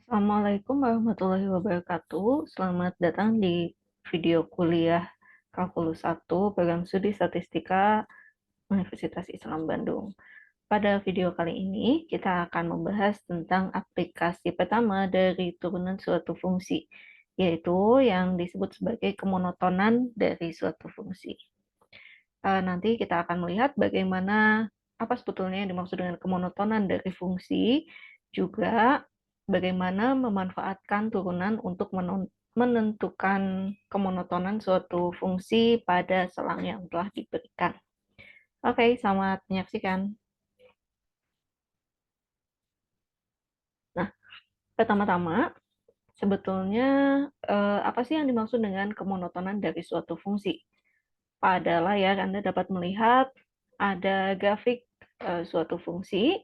Assalamualaikum warahmatullahi wabarakatuh. Selamat datang di video kuliah Kalkulus 1 Program Studi Statistika Universitas Islam Bandung. Pada video kali ini, kita akan membahas tentang aplikasi pertama dari turunan suatu fungsi, yaitu yang disebut sebagai kemonotonan dari suatu fungsi. Nanti kita akan melihat bagaimana apa sebetulnya yang dimaksud dengan kemonotonan dari fungsi, juga bagaimana memanfaatkan turunan untuk menentukan kemonotonan suatu fungsi pada selang yang telah diberikan. Oke, selamat menyaksikan. Nah, pertama-tama, sebetulnya apa sih yang dimaksud dengan kemonotonan dari suatu fungsi? Pada layar Anda dapat melihat ada grafik suatu fungsi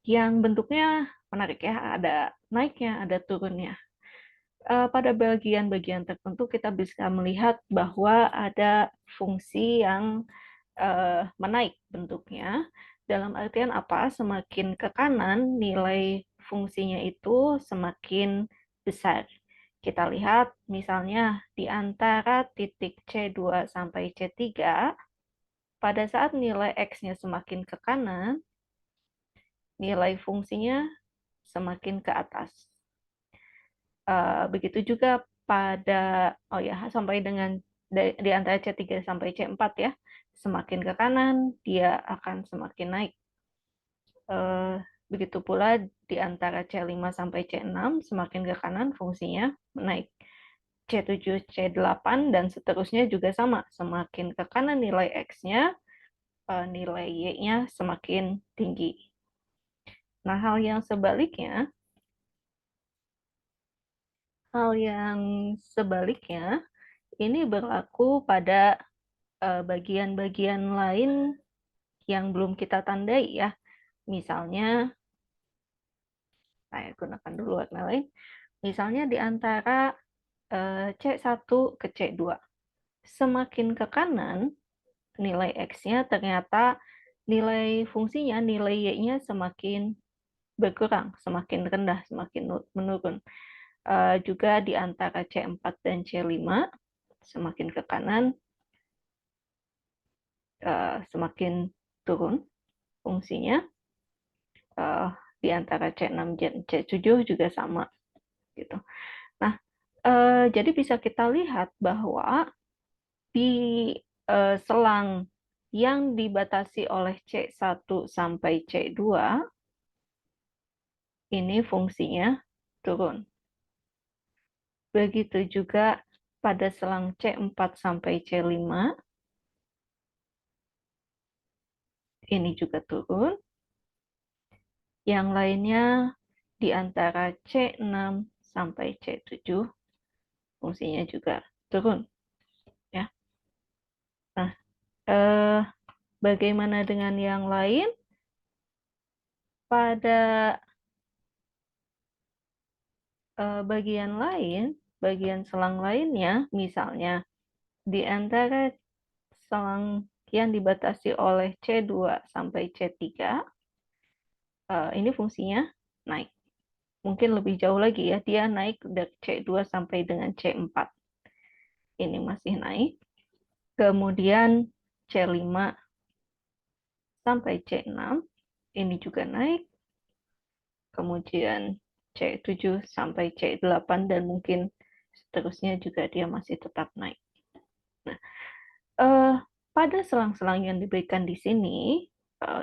yang bentuknya menarik ya, ada naiknya, ada turunnya. Pada bagian-bagian tertentu kita bisa melihat bahwa ada fungsi yang menaik bentuknya. Dalam artian apa? Semakin ke kanan nilai fungsinya itu semakin besar. Kita lihat misalnya di antara titik C2 sampai C3, pada saat nilai X-nya semakin ke kanan, nilai fungsinya semakin ke atas. Begitu juga pada, sampai dengan di antara C3 sampai C4 ya, semakin ke kanan, dia akan semakin naik. Begitu pula di antara C5 sampai C6, semakin ke kanan fungsinya naik. C7, C8, dan seterusnya juga sama. Semakin ke kanan nilai X-nya, nilai Y-nya semakin tinggi. Nah, hal yang sebaliknya, ini berlaku pada bagian-bagian lain yang belum kita tandai ya. Misalnya, saya gunakan dulu warna lain. Misalnya di antara C1 ke C2. Semakin ke kanan, nilai X-nya ternyata nilai fungsinya, nilai Y-nya semakin berkurang, semakin rendah, semakin menurun. Juga di antara C4 dan C5, semakin ke kanan, semakin turun fungsinya. Di antara C6 dan C7 juga sama. Gitu. Nah, jadi bisa kita lihat bahwa di selang yang dibatasi oleh C1 sampai C2, ini fungsinya turun. Begitu juga pada selang C4 sampai C5, ini juga turun. Yang lainnya di antara C6 sampai C7, fungsinya juga turun. Ya. Nah, bagaimana dengan yang lain? Pada bagian lain, bagian selang lainnya, misalnya di antara selang yang dibatasi oleh C2 sampai C3, ini fungsinya naik. Mungkin lebih jauh lagi ya, dia naik dari C2 sampai dengan C4. Ini masih naik. Kemudian C5 sampai C6, ini juga naik. Kemudian C7 sampai C8 dan mungkin seterusnya juga dia masih tetap naik. Nah, pada selang-selang yang diberikan di sini,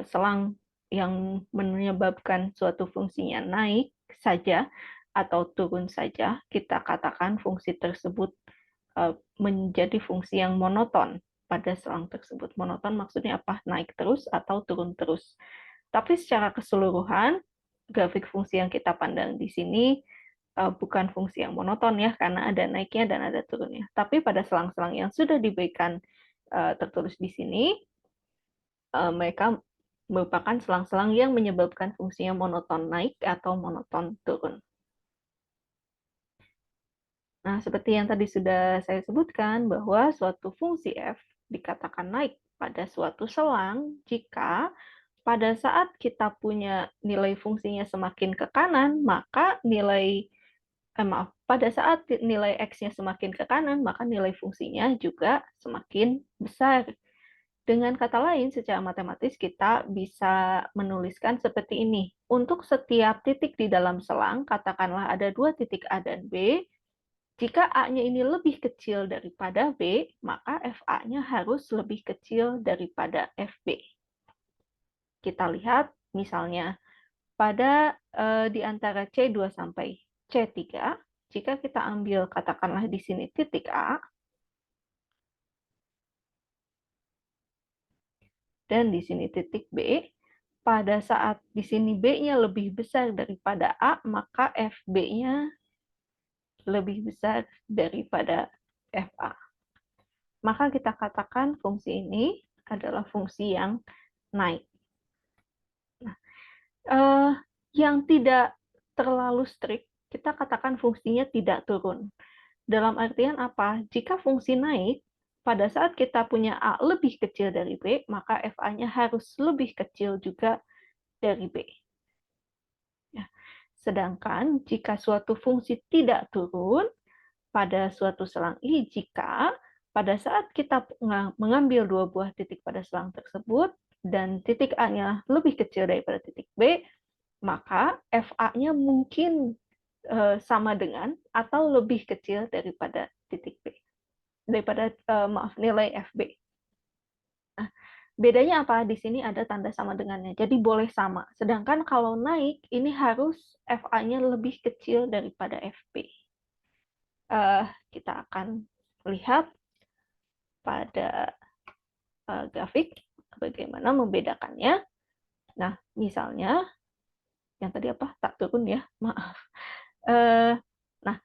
selang yang menyebabkan suatu fungsinya naik saja atau turun saja, kita katakan fungsi tersebut menjadi fungsi yang monoton pada selang tersebut. Monoton maksudnya apa? Naik terus atau turun terus. Tapi secara keseluruhan, grafik fungsi yang kita pandang di sini bukan fungsi yang monoton ya, karena ada naiknya dan ada turunnya. Tapi pada selang-selang yang sudah diberikan tertulis di sini, mereka merupakan selang-selang yang menyebabkan fungsinya monoton naik atau monoton turun. Nah, seperti yang tadi sudah saya sebutkan, bahwa suatu fungsi f dikatakan naik pada suatu selang jika pada saat kita punya nilai fungsinya semakin ke kanan, maka pada saat nilai X-nya semakin ke kanan, maka nilai fungsinya juga semakin besar. Dengan kata lain, secara matematis kita bisa menuliskan seperti ini. Untuk setiap titik di dalam selang, katakanlah ada 2 titik A dan B, jika A-nya ini lebih kecil daripada B, maka FA-nya harus lebih kecil daripada FB. Kita lihat misalnya pada di antara C2 sampai C3, jika kita ambil katakanlah di sini titik A, dan di sini titik B, pada saat di sini B-nya lebih besar daripada A, maka FB-nya lebih besar daripada FA. Maka kita katakan fungsi ini adalah fungsi yang naik. Nah, yang tidak terlalu strict, kita katakan fungsinya tidak turun. Dalam artian apa? Jika fungsi naik, pada saat kita punya A lebih kecil dari B, maka FA-nya harus lebih kecil juga dari B. Ya. Sedangkan jika suatu fungsi tidak turun pada suatu selang I, jika pada saat kita mengambil 2 buah titik pada selang tersebut, dan titik A-nya lebih kecil daripada titik B, maka FA-nya mungkin sama dengan atau lebih kecil daripada titik B. Daripada nilai FB. Nah, bedanya apa? Di sini ada tanda sama dengannya. Jadi boleh sama. Sedangkan kalau naik, ini harus FA-nya lebih kecil daripada FB. Kita akan lihat pada grafik bagaimana membedakannya. Nah, misalnya, yang tadi apa? Tak turun ya, maaf. Nah,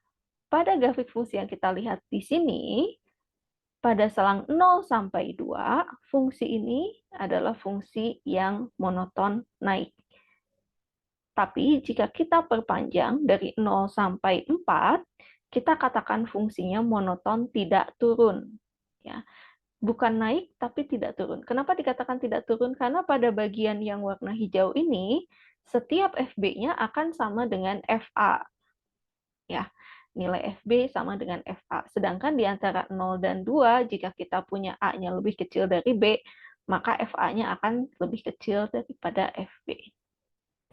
pada grafik fungsi yang kita lihat di sini, pada selang 0 sampai 2, fungsi ini adalah fungsi yang monoton naik. Tapi jika kita perpanjang dari 0 sampai 4, kita katakan fungsinya monoton tidak turun. Ya. Bukan naik, tapi tidak turun. Kenapa dikatakan tidak turun? Karena pada bagian yang warna hijau ini, setiap FB-nya akan sama dengan FA. Ya, nilai FB sama dengan FA. Sedangkan di antara 0 dan 2, jika kita punya A-nya lebih kecil dari B, maka FA-nya akan lebih kecil daripada FB.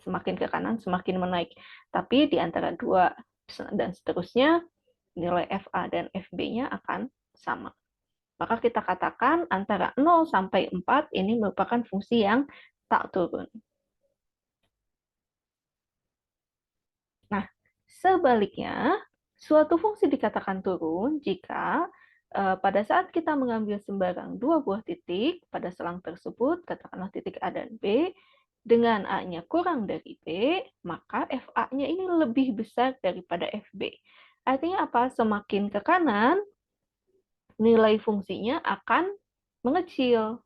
Semakin ke kanan, semakin menaik. Tapi di antara 2 dan seterusnya, nilai FA dan FB-nya akan sama. Maka kita katakan antara 0 sampai 4 ini merupakan fungsi yang tak turun. Nah, sebaliknya, suatu fungsi dikatakan turun jika pada saat kita mengambil sembarang 2 buah titik pada selang tersebut, katakanlah titik A dan B, dengan A-nya kurang dari B, maka FA-nya ini lebih besar daripada FB. Artinya apa? Semakin ke kanan, nilai fungsinya akan mengecil.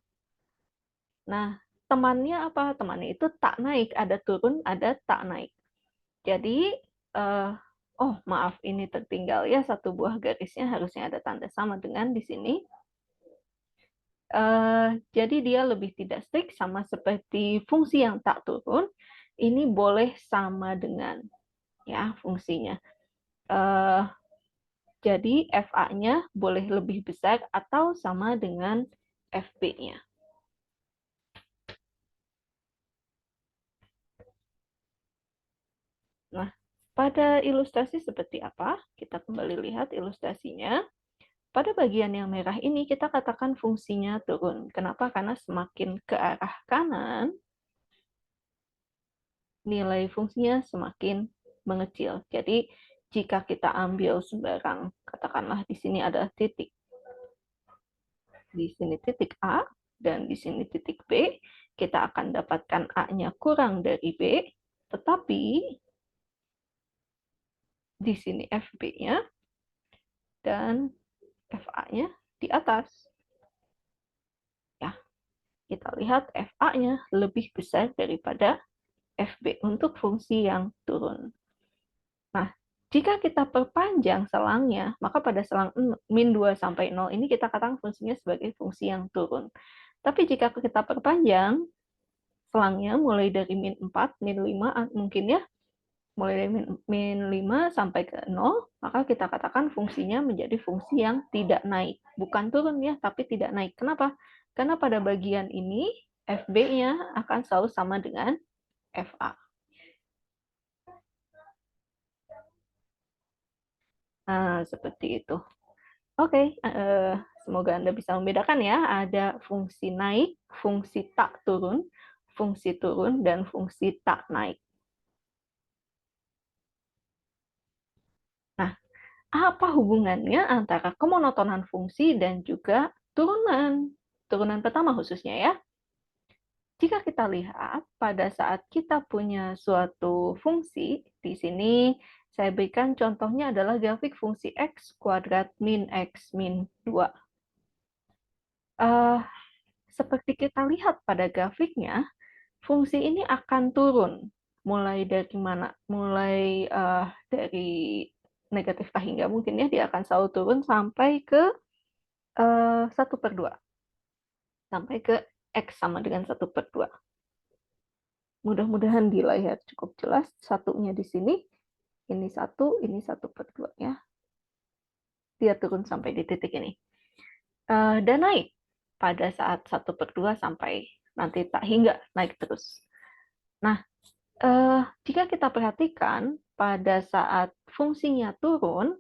Nah, temannya apa? Temannya itu tak naik, ada turun, ada tak naik. Jadi, oh maaf, ini tertinggal ya satu buah garisnya, harusnya ada tanda sama dengan di sini. Jadi dia lebih tidak strict, sama seperti fungsi yang tak turun, ini boleh sama dengan ya fungsinya. Jadi FA-nya boleh lebih besar atau sama dengan FB-nya. Nah, pada ilustrasi seperti apa? Kita kembali lihat ilustrasinya. Pada bagian yang merah ini kita katakan fungsinya turun. Kenapa? Karena semakin ke arah kanan, nilai fungsinya semakin mengecil. Jadi, jika kita ambil sembarang, katakanlah di sini ada titik. Di sini titik A, dan di sini titik B, kita akan dapatkan A-nya kurang dari B, tetapi di sini FB-nya dan FA-nya di atas. Ya, kita lihat FA-nya lebih besar daripada FB untuk fungsi yang turun. Nah, jika kita perpanjang selangnya, maka pada selang min 2 sampai 0 ini kita katakan fungsinya sebagai fungsi yang turun. Tapi jika kita perpanjang selangnya mulai dari min 4, min 5 mungkin ya, mulai dari min 5 sampai ke 0, maka kita katakan fungsinya menjadi fungsi yang tidak naik. Bukan turun ya, tapi tidak naik. Kenapa? Karena pada bagian ini, FB-nya akan selalu sama dengan FA. Nah, seperti itu. Oke, semoga Anda bisa membedakan ya. Ada fungsi naik, fungsi tak turun, dan fungsi tak naik. Nah, apa hubungannya antara kemonotonan fungsi dan juga turunan pertama khususnya ya? Jika kita lihat pada saat kita punya suatu fungsi, di sini saya berikan contohnya adalah grafik fungsi X kuadrat min X min 2. Seperti kita lihat pada grafiknya, fungsi ini akan turun. Mulai dari mana? Mulai dari negatif tak hingga mungkin ya, dia akan selalu turun sampai ke 1/2. Sampai ke X sama dengan 1/2. Mudah-mudahan di layar cukup jelas. Satunya di sini, ini 1, ini 1/2 ya. Dia turun sampai di titik ini. Dan naik pada saat 1/2 sampai nanti tak hingga, naik terus. Nah, jika kita perhatikan pada saat fungsinya turun,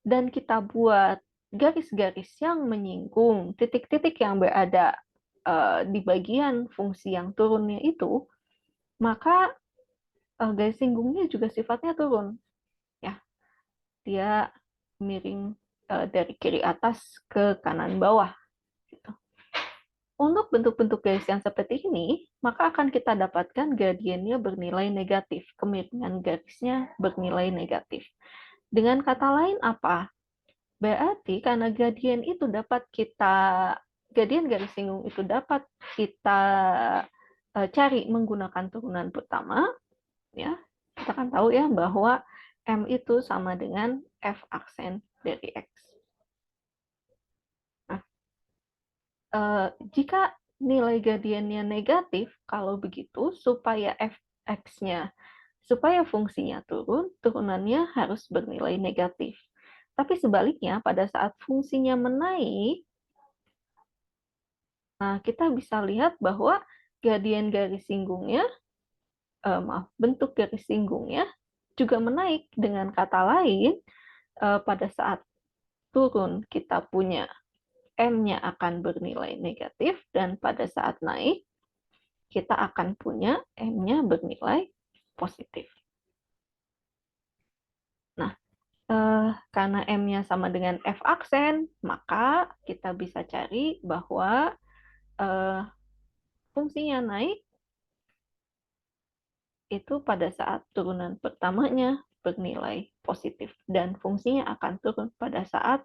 dan kita buat garis-garis yang menyinggung titik-titik yang berada di bagian fungsi yang turunnya itu, maka garis singgungnya juga sifatnya turun. Ya, dia miring dari kiri atas ke kanan bawah. Gitu. Untuk bentuk-bentuk garis yang seperti ini, maka akan kita dapatkan gradiennya bernilai negatif. Kemiringan garisnya bernilai negatif. Dengan kata lain apa? Berarti karena gradien garis singgung itu dapat kita cari menggunakan turunan pertama, ya kita kan tahu ya bahwa M itu sama dengan F aksen dari X. Nah, jika nilai gradiennya negatif, kalau begitu supaya supaya fungsinya turun, turunannya harus bernilai negatif. Tapi sebaliknya, pada saat fungsinya menaik, nah kita bisa lihat bahwa gradien garis singgungnya, bentuk garis singgungnya juga menaik. Dengan kata lain, pada saat turun kita punya M-nya akan bernilai negatif, dan pada saat naik kita akan punya M-nya bernilai positif. Nah, karena M-nya sama dengan F aksen, maka kita bisa cari bahwa fungsinya naik itu pada saat turunan pertamanya bernilai positif, dan fungsinya akan turun pada saat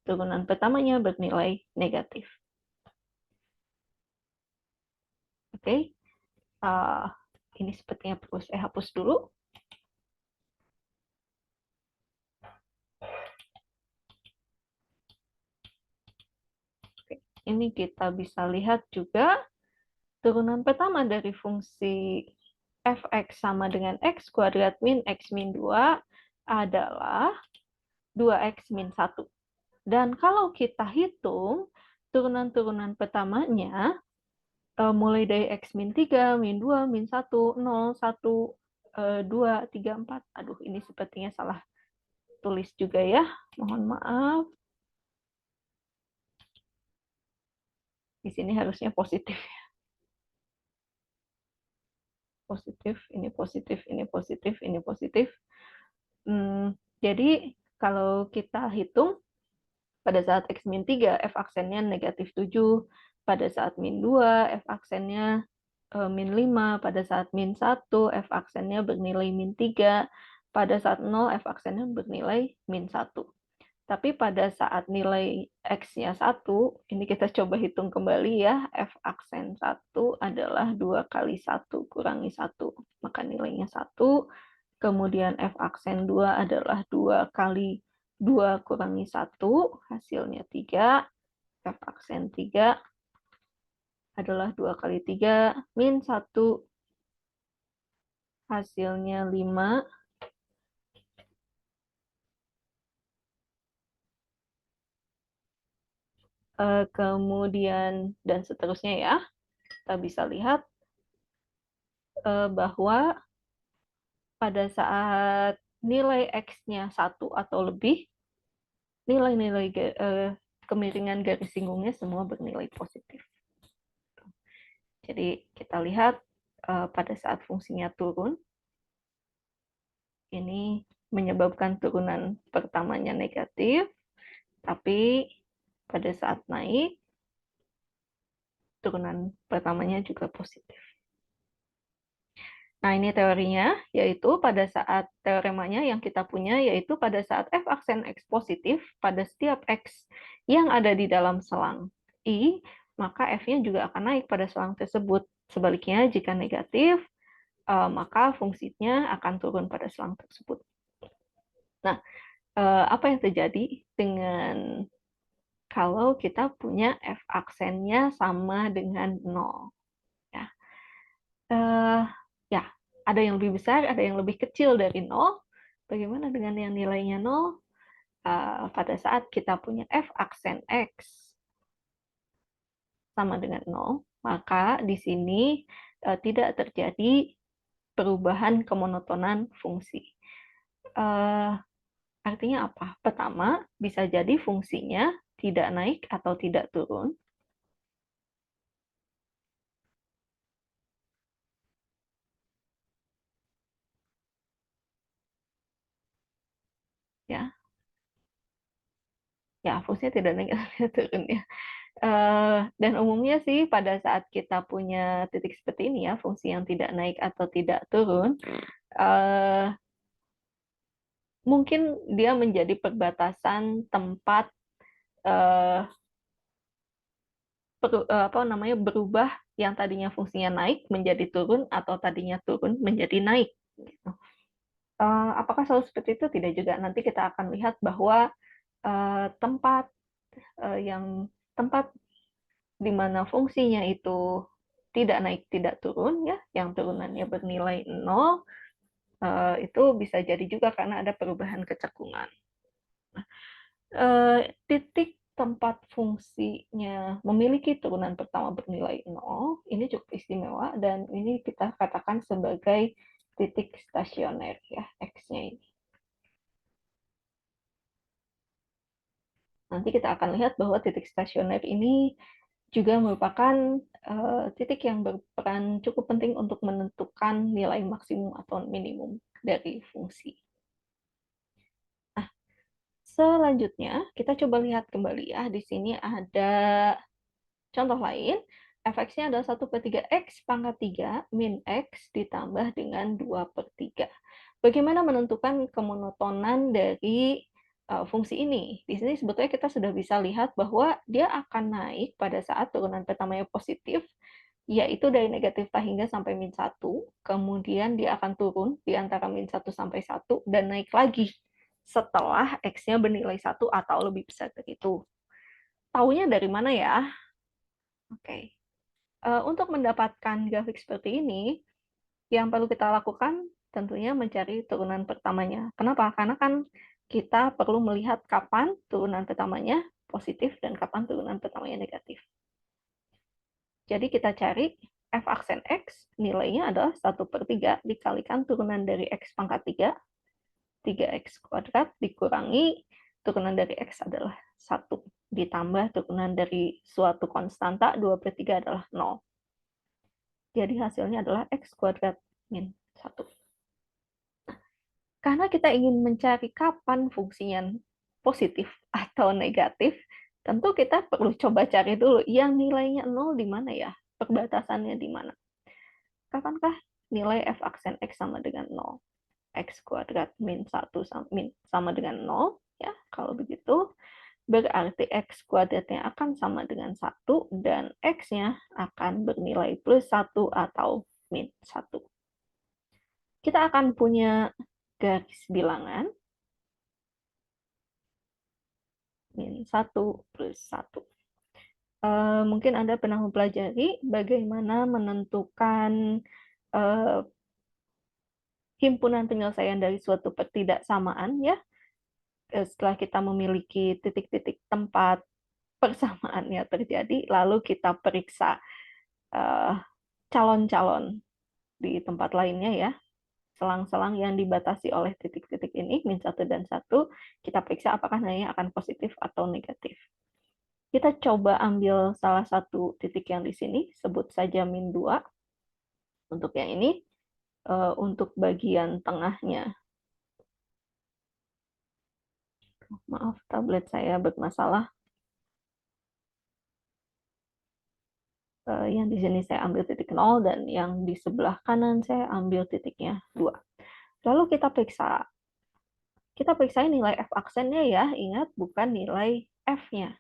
turunan pertamanya bernilai negatif. Oke, ini sepertinya perlu saya hapus dulu. Oke, ini kita bisa lihat juga turunan pertama dari fungsi fx sama dengan x kuadrat min x min 2 adalah 2x min 1. Dan kalau kita hitung turunan-turunan pertamanya, mulai dari x min 3, min 2, min 1, 0, 1, 2, 3, 4. Aduh, ini sepertinya salah tulis juga ya. Mohon maaf. Di sini harusnya positif. Positif, ini positif, ini positif, ini positif. Jadi kalau kita hitung pada saat X min 3, F aksennya negatif 7, pada saat min 2, F aksennya min 5, pada saat min 1, F aksennya bernilai min 3, pada saat 0, F aksennya bernilai min 1. Tapi pada saat nilai X-nya 1, ini kita coba hitung kembali ya, F aksen 1 adalah 2 kali 1 kurangi 1, maka nilainya 1. Kemudian F aksen 2 adalah 2 kali 2 kurangi 1, hasilnya 3. F aksen 3 adalah 2 kali 3 min 1, hasilnya 5. Kemudian dan seterusnya ya. Kita bisa lihat bahwa pada saat nilai X-nya 1 atau lebih, nilai-nilai kemiringan garis singgungnya semua bernilai positif. Jadi kita lihat pada saat fungsinya turun, ini menyebabkan turunan pertamanya negatif, tapi pada saat naik, turunan pertamanya juga positif. Nah, ini teorinya, yaitu pada saat teoremanya yang kita punya, yaitu pada saat f aksen X positif, pada setiap X yang ada di dalam selang I, maka F-nya juga akan naik pada selang tersebut. Sebaliknya, jika negatif, maka fungsinya akan turun pada selang tersebut. Nah, apa yang terjadi dengan kalau kita punya F aksennya sama dengan 0? Ya. Ya, ada yang lebih besar, ada yang lebih kecil dari 0. Bagaimana dengan yang nilainya 0? Pada saat kita punya F aksen X sama dengan 0, maka di sini tidak terjadi perubahan kemonotonan fungsi. Artinya apa? Pertama, bisa jadi fungsinya tidak naik atau tidak turun. Ya, ya fungsinya tidak naik atau tidak turun ya. Dan umumnya sih pada saat kita punya titik seperti ini ya, fungsi yang tidak naik atau tidak turun, mungkin dia menjadi perbatasan tempat berubah yang tadinya fungsinya naik menjadi turun atau tadinya turun menjadi naik. Gitu. Apakah selalu seperti itu? Tidak juga. Nanti kita akan lihat bahwa tempat tempat di mana fungsinya itu tidak naik, tidak turun, ya, yang turunannya bernilai 0, itu bisa jadi juga karena ada perubahan kecekungan. Titik tempat fungsinya memiliki turunan pertama bernilai 0, ini cukup istimewa, dan ini kita katakan sebagai titik stasioner, ya, X-nya ini. Nanti kita akan lihat bahwa titik stasioner ini juga merupakan titik yang berperan cukup penting untuk menentukan nilai maksimum atau minimum dari fungsi. Nah, selanjutnya kita coba lihat kembali ya. Di sini ada contoh lain. F(x)-nya adalah 1/3 X pangkat 3 min X ditambah dengan 2/3. Bagaimana menentukan kemonotonan dari fungsi ini? Di sini sebetulnya kita sudah bisa lihat bahwa dia akan naik pada saat turunan pertamanya positif, yaitu dari negatif tak hingga sampai min 1, kemudian dia akan turun di antara min 1 sampai 1, dan naik lagi setelah X-nya bernilai 1 atau lebih besar dari itu. Taunya dari mana ya? Oke. Untuk mendapatkan grafik seperti ini, yang perlu kita lakukan tentunya mencari turunan pertamanya. Kenapa? Karena kan kita perlu melihat kapan turunan pertamanya positif dan kapan turunan pertamanya negatif. Jadi kita cari f aksen X, nilainya adalah 1/3 dikalikan turunan dari X pangkat 3, 3X kuadrat dikurangi turunan dari X adalah 1, ditambah turunan dari suatu konstanta 2/3 adalah 0. Jadi hasilnya adalah X kuadrat min 1. Karena kita ingin mencari kapan fungsinya positif atau negatif, tentu kita perlu coba cari dulu yang nilainya 0 di mana ya, perbatasannya di mana. Kapankah nilai f aksen X sama dengan 0? X kuadrat min 1 sama dengan 0, ya. Kalau begitu, berarti X kuadratnya akan sama dengan 1, dan X-nya akan bernilai plus 1 atau min 1. Kita akan punya garis bilangan min 1 plus 1. Mungkin Anda pernah mempelajari bagaimana menentukan himpunan penyelesaian dari suatu ketidaksamaan, ya. Setelah kita memiliki titik-titik tempat persamaannya terjadi, lalu kita periksa calon-calon di tempat lainnya, ya. Selang-selang yang dibatasi oleh titik-titik ini, min 1 dan 1, kita periksa apakah nilainya akan positif atau negatif. Kita coba ambil salah satu titik yang di sini, sebut saja min 2. Untuk yang ini, untuk bagian tengahnya. Maaf, tablet saya bermasalah. Yang di sini saya ambil titik 0, dan yang di sebelah kanan saya ambil titiknya 2. Lalu kita periksa. Kita periksa nilai F aksennya, ya. Ingat, bukan nilai F-nya.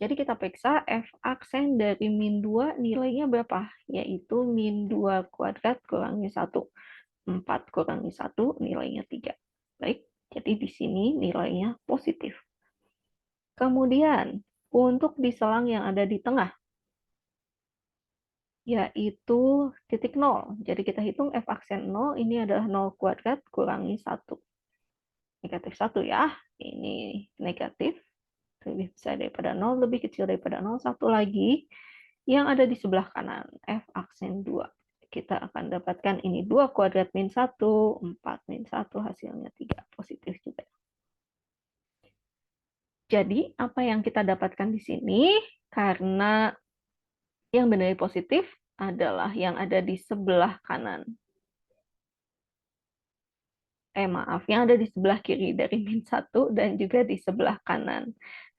Jadi kita periksa F aksen dari min 2 nilainya berapa? Yaitu min 2 kuadrat kurangi 1. 4 kurangi 1 nilainya 3. Baik, jadi di sini nilainya positif. Kemudian, untuk di selang yang ada di tengah, yaitu titik 0. Jadi kita hitung F aksen 0, ini adalah 0 kuadrat kurangi 1. Negatif 1, ya. Ini negatif. Lebih besar daripada 0, lebih kecil daripada 0. Satu lagi, yang ada di sebelah kanan, F aksen 2. Kita akan dapatkan ini 2 kuadrat min 1, 4 min 1, hasilnya 3. Positif juga. Jadi, apa yang kita dapatkan di sini, karena yang bernilai positif adalah yang ada di sebelah kanan. Maaf, yang ada di sebelah kiri dari min 1 dan juga di sebelah kanan.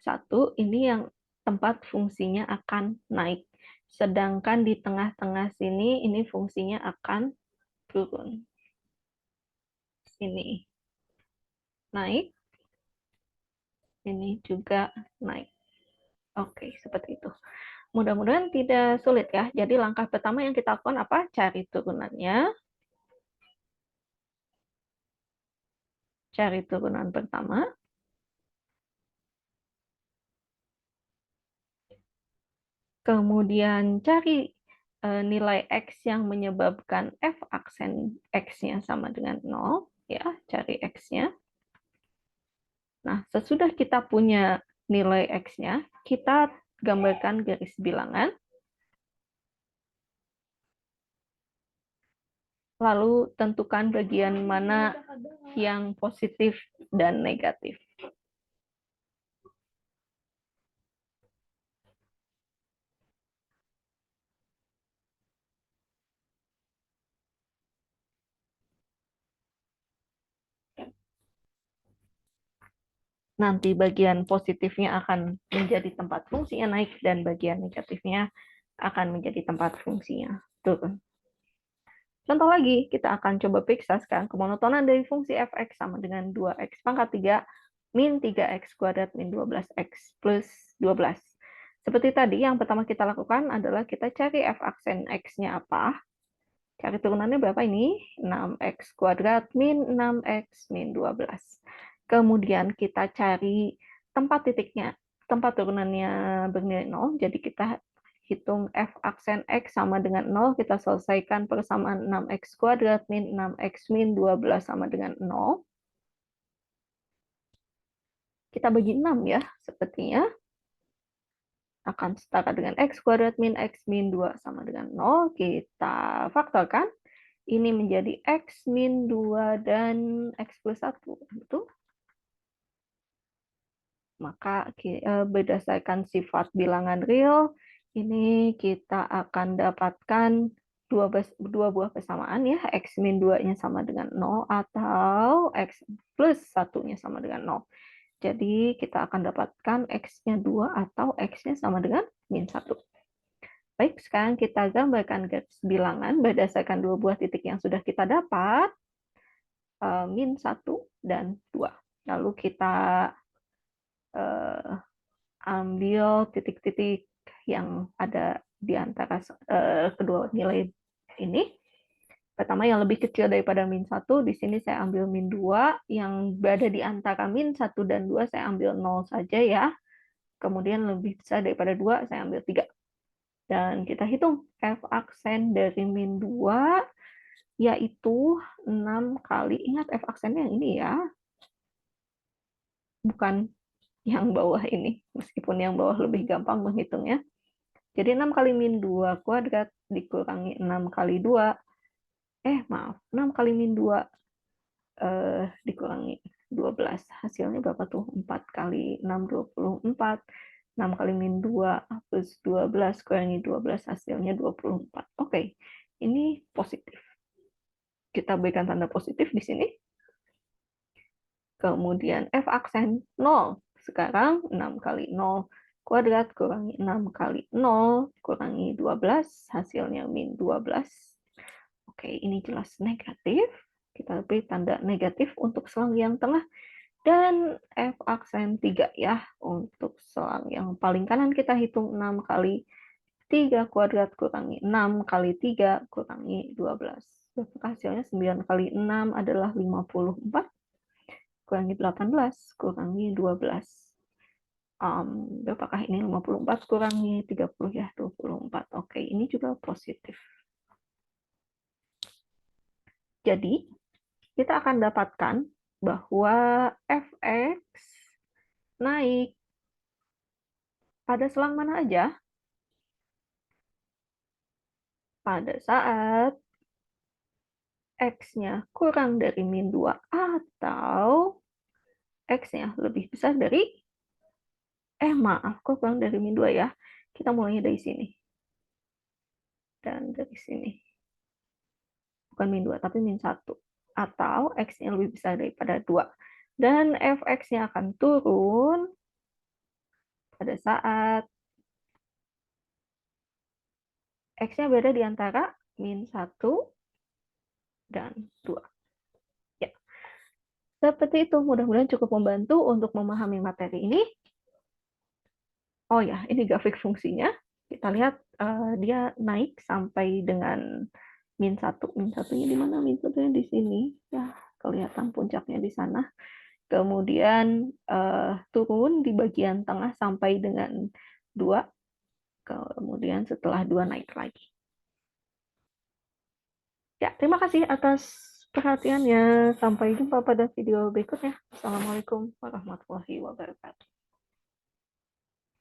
1, ini yang tempat fungsinya akan naik. Sedangkan di tengah-tengah sini, ini fungsinya akan turun. Sini naik, ini juga naik. Oke, seperti itu. Mudah-mudahan tidak sulit, ya. Jadi langkah pertama yang kita lakukan apa? Cari turunannya. Cari turunan pertama. Kemudian cari nilai X yang menyebabkan F aksen X-nya sama dengan 0. Ya, cari X-nya. Nah, sesudah kita punya nilai X-nya, kita gambarkan garis bilangan. Lalu tentukan bagian mana yang positif dan negatif. Nanti bagian positifnya akan menjadi tempat fungsinya naik, dan bagian negatifnya akan menjadi tempat fungsinya turun. Contoh lagi, kita akan coba periksa sekarang kemonotonan dari fungsi f(x) sama dengan 2x pangkat 3 min 3x kuadrat min 12x plus 12. Seperti tadi, yang pertama kita lakukan adalah kita cari f aksen x-nya apa. Cari turunannya berapa ini? 6x kuadrat min 6x min 12. Kemudian kita cari tempat titiknya, tempat turunannya bernilai 0, jadi kita hitung F aksen X sama dengan 0, kita selesaikan persamaan 6x kuadrat min 6x min 12 sama dengan 0. Kita bagi 6, ya, sepertinya. Akan setara dengan x kuadrat min x min 2 sama dengan 0. Kita faktorkan. Ini menjadi x min 2 dan x plus 1. Betul? Maka berdasarkan sifat bilangan real, ini kita akan dapatkan dua buah persamaan, ya. X min 2-nya sama dengan 0 atau x plus 1-nya sama dengan 0. Jadi kita akan dapatkan x-nya 2 atau x-nya sama dengan min 1. Baik, sekarang kita gambarkan garis bilangan berdasarkan dua buah titik yang sudah kita dapat, min 1 dan 2. Lalu kita ambil titik-titik yang ada di antara kedua nilai ini. Pertama, yang lebih kecil daripada min 1, di sini saya ambil min 2, yang berada di antara min 1 dan 2 saya ambil 0 saja, ya. kemudian lebih besar daripada 2, saya ambil 3. Dan kita hitung F aksen dari min 2, yaitu 6 kali, ingat F aksennya yang ini ya, bukan yang bawah ini, meskipun yang bawah lebih gampang menghitungnya. Jadi 6 kali min 2 kuadrat dikurangi 6 kali 2, maaf, 6 kali min 2 dikurangi 12. Hasilnya berapa tuh? 4 kali 6, 24. 6 kali min 2 plus 12 kurangi 12, hasilnya 24. Oke, ini positif. Kita berikan tanda positif di sini. Kemudian F aksen 0. Sekarang 6 kali 0 kuadrat kurangi 6 kali 0 kurangi 12, hasilnya min 12. Oke, ini jelas negatif. Kita beri tanda negatif untuk selang yang tengah. Dan F aksen 3 ya. Untuk selang yang paling kanan kita hitung 6 kali 3 kuadrat kurangi 6 kali 3 kurangi 12. Hasilnya 9 kali 6 adalah 54. Kurangi 18 kurangi 12. Berapakah ini? 54 kurangi 30 ya, 24. Oke, ini juga positif. Jadi, kita akan dapatkan bahwa fx naik pada selang mana aja? Pada saat x-nya kurang dari min 2 atau x-nya lebih besar dari, maaf, kok kurang dari min 2 ya? Kita mulainya dari sini. Dan dari sini. Bukan min 2, tapi min 1. Atau x-nya lebih besar daripada 2. Dan fx-nya akan turun pada saat x-nya berada di antara min 1 dan 2. Ya. Seperti itu, mudah-mudahan cukup membantu untuk memahami materi ini. Oh ya, ini grafik fungsinya. Kita lihat dia naik sampai dengan min 1. Min 1-nya di mana? Min 1-nya di sini. Ya, kelihatan puncaknya di sana. Kemudian turun di bagian tengah sampai dengan 2. Kemudian setelah 2 naik lagi. Ya, terima kasih atas perhatiannya. Sampai jumpa pada video berikutnya. Assalamualaikum warahmatullahi wabarakatuh.